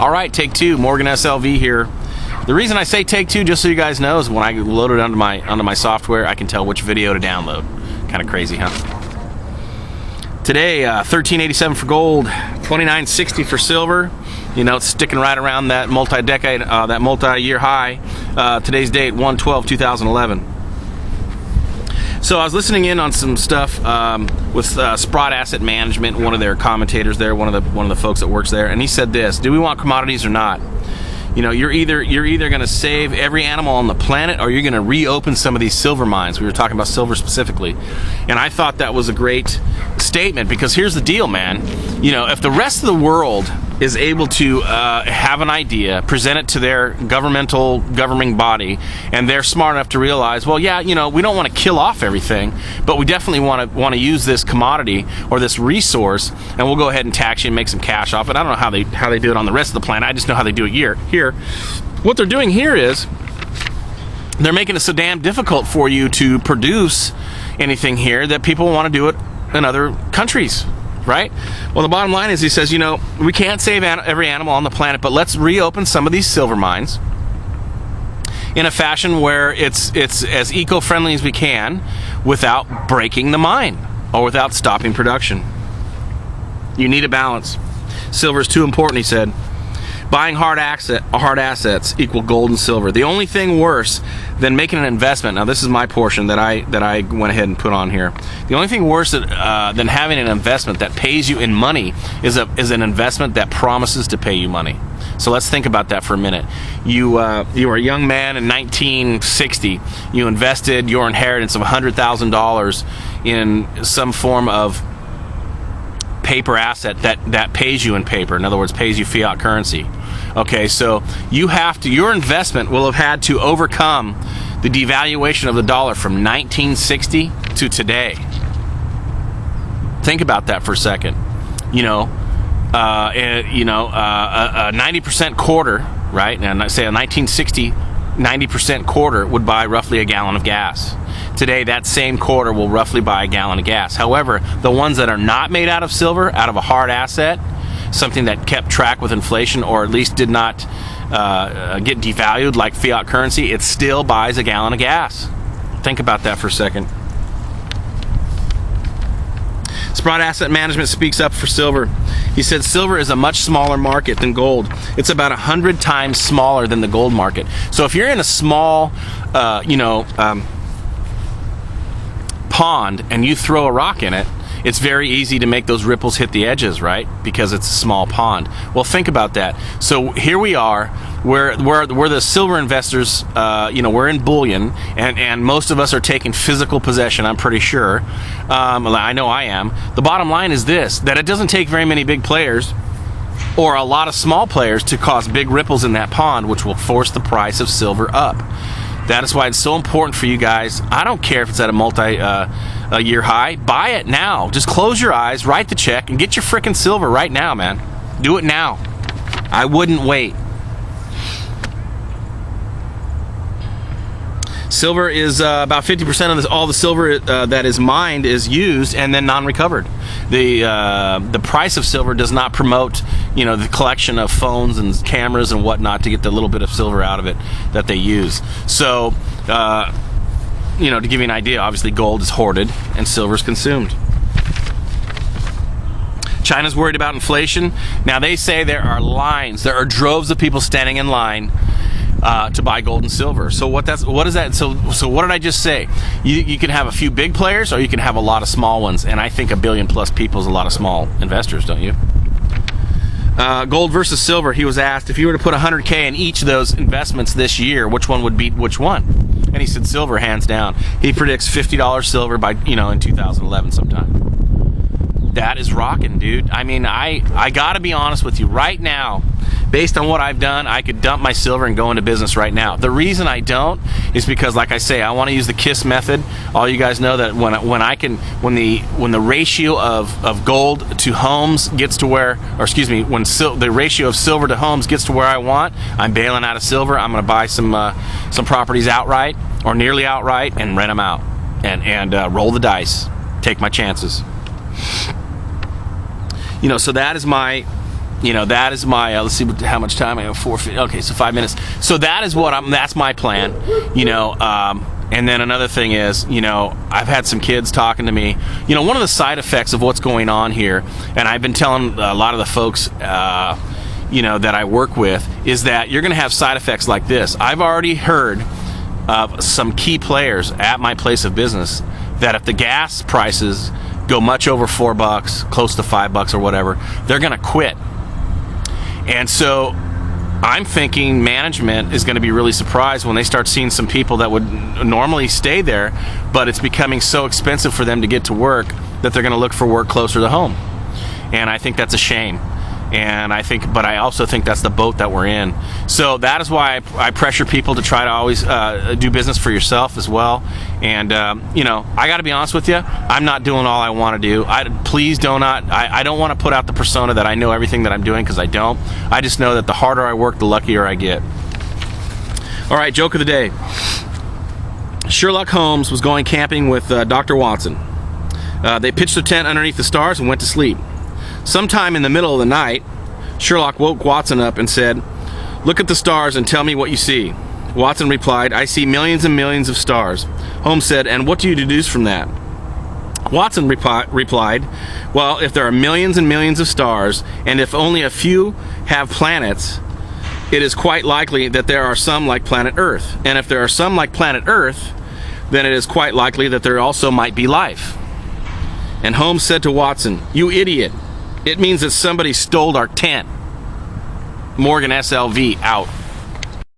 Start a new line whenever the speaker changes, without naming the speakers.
All right, take two. Morgan SLV here. The reason I say take two, just so you guys know, is when I load it onto my software, I can tell which video to download. Kind of crazy, huh? Today, 1387 for gold, 2960 for silver. You know, it's sticking right around that multi-decade, that multi-year high. Today's date, 1/12/2011. So I was listening in on some stuff with Sprott Asset Management, one of their commentators there, one of the folks that works there, and he said this: do we want commodities or not? You know, you're either going to save every animal on the planet, or you're going to reopen some of these silver mines. We were talking about silver specifically, and I thought that was a great statement, because here's the deal, man. You know, if the rest of the world is able to have an idea, present it to their governing body, and they're smart enough to realize, well, yeah, you know, we don't want to kill off everything, but we definitely want to use this commodity or this resource, and we'll go ahead and tax you and make some cash off it. I don't know how they do it on the rest of the planet. I just know how they do it here. What they're doing here is they're making it so damn difficult for you to produce anything here that people want to do it in other countries. Right? Well, the bottom line is, he says, you know, we can't save every animal on the planet, but let's reopen some of these silver mines in a fashion where it's as eco-friendly as we can without breaking the mine or without stopping production. You need a balance. Silver is too important, he said. Buying hard assets equal gold and silver. The only thing worse than making an investment, now this is my portion that I went ahead and put on here. The only thing worse than having an investment that pays you in money is an investment that promises to pay you money. So let's think about that for a minute. You were a young man in 1960. You invested your inheritance of $100,000 in some form of paper asset that pays you in paper. In other words, pays you fiat currency. Okay, so your investment will have had to overcome the devaluation of the dollar from 1960 to today. Think about that for a second. You know, a 90% quarter, right? And I say a 1960 90% quarter would buy roughly a gallon of gas. Today, that same quarter will roughly buy a gallon of gas. However, the ones that are not made out of silver, out of a hard asset, something that kept track with inflation, or at least did not get devalued like fiat currency, it still buys a gallon of gas. Think about that for a second. Sprott Asset Management speaks up for silver. He said silver is a much smaller market than gold. It's about 100 times smaller than the gold market. So if you're in a small, pond and you throw a rock in it, it's very easy to make those ripples hit the edges, right? Because it's a small pond. Well, think about that. So here we are. We're the silver investors. We're in bullion, and most of us are taking physical possession, I'm pretty sure. I know I am. The bottom line is this: that it doesn't take very many big players or a lot of small players to cause big ripples in that pond, which will force the price of silver up. That is why it's so important for you guys. I don't care if it's at a multi-year high. Buy it now. Just close your eyes, write the check, and get your frickin' silver right now, man. Do it now. I wouldn't wait. Silver is about 50% of all the silver that is mined is used and then non-recovered. The price of silver does not promote, the collection of phones and cameras and whatnot to get the little bit of silver out of it that they use. So, to give you an idea, obviously gold is hoarded and silver is consumed. China's worried about inflation. Now they say there are droves of people standing in line to buy gold and silver. So what is that? So what did I just say? You can have a few big players, or you can have a lot of small ones. And I think 1 billion plus people is a lot of small investors, don't you? Gold versus silver. He was asked, if you were to put $100K in each of those investments this year, which one would beat which one? And he said silver, hands down. He predicts $50 silver by in 2011 sometime. That is rocking, dude. I mean, I gotta be honest with you right now. Based on what I've done, I could dump my silver and go into business right now. The reason I don't is because, like I say, I want to use the KISS method. All you guys know that when the ratio of gold to homes gets to where, when the ratio of silver to homes gets to where I want, I'm bailing out of silver. I'm going to buy some properties outright or nearly outright and rent them out and roll the dice, take my chances. So that is my that is my, let's see how much time I have, 4:50. Okay, so 5 minutes. So that is that's my plan, and then another thing is, I've had some kids talking to me, one of the side effects of what's going on here, and I've been telling a lot of the folks, that I work with, is that you're going to have side effects like this. I've already heard of some key players at my place of business that if the gas prices go much over $4, close to $5 or whatever, they're going to quit. And so I'm thinking management is going to be really surprised when they start seeing some people that would normally stay there, but it's becoming so expensive for them to get to work that they're going to look for work closer to home. And I think that's a shame. But I also think that's the boat that we're in. So that is why I pressure people to try to always do business for yourself as well. And I got to be honest with you, I'm not doing all I want to do. I don't want to put out the persona that I know everything that I'm doing, because I don't. I just know that the harder I work, the luckier I get. All right, joke of the day. Sherlock Holmes was going camping with Dr. Watson. They pitched a tent underneath the stars and went to sleep. Sometime in the middle of the night, Sherlock woke Watson up and said, "Look at the stars and tell me what you see." Watson replied, "I see millions and millions of stars." Holmes said, "And what do you deduce from that?" Watson replied, "Well, if there are millions and millions of stars, and if only a few have planets, it is quite likely that there are some like planet Earth. And if there are some like planet Earth, then it is quite likely that there also might be life." And Holmes said to Watson, "You idiot. It means that somebody stole our tent." Morgan SLV out.